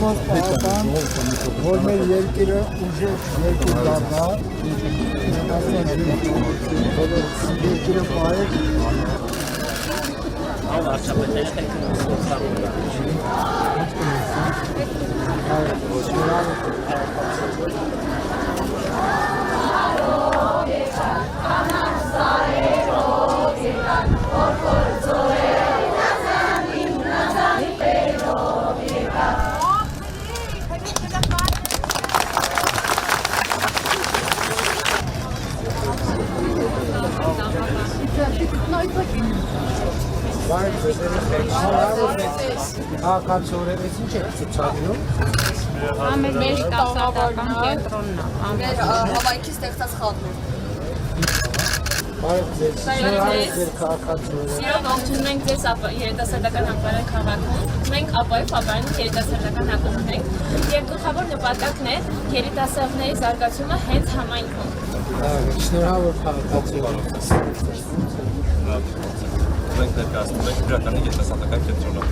Աստված պահապան, որ մեր երկիրը ուժեղ երկիր դառնա, երկիրը պահեք։ Հակացորերից ինչ եք ցուցադրում։ Մեր տաղավարական կենտրոնն է։ Մեր հավայքի ստեղծած խաղն է։ Բարև ձեզ, շնորհակալ ձեր քաղաքացիները։ Սիրով ողջունում ենք ձեզ երիտասարդական համբարակ քաղաքում։ Մենք ապայով ապայում երիտասարդական ակումբ ենք եւ գլխավոր նպատակն է երիտասարդների զարգացումը հենց համայնքում։ Շնորհավոր քաղաքացիներ։ Մենք ներկայացնում ենք Բրատանի երիտասարդական կենտրոնը։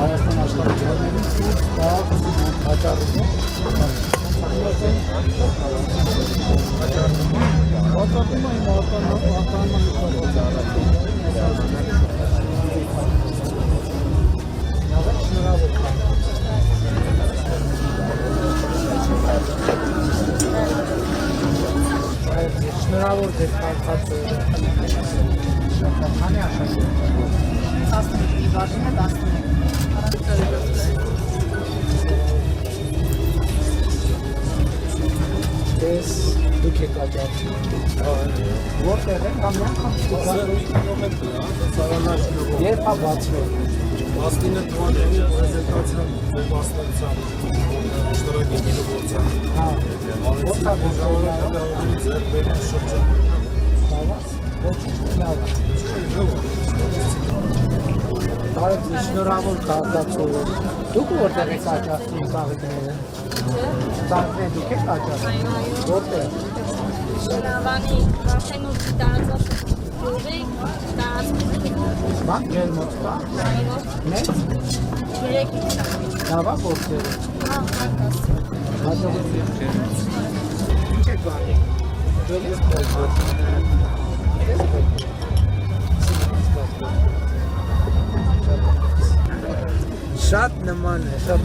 Հայաստան աշխարհի ժողովրդից հաճառում շնորհավոր ձեր քաղաքացիները։ Քանի աշխատում 11-ի բաժինը 11։ Ես դուք եք աճացում։ Որտեղ եք կամ անգամ երբ է բացվում։ 19 թվականի պրեզենտացիան մասնակցության շնորհակալ գիտողության։ Հա։ Որտեղ Բարև ձեզ, շնորհավոր քաղաքացիներ։ Դուք որտեղ եք աճացնում ծաղիկները։ Ծաղիկները դուք եք աճացնում։ Որտեղ։ Շնավանի արդեն ու տարածած գյուղի տարածքում։ Բան ջերմոց բա։ Մեծ։ 3 Դավա որտեղ։ հա հարկասը։ Հաջողություն։ Ինչ եք բանի։ Դուք Շատ նման է, շատ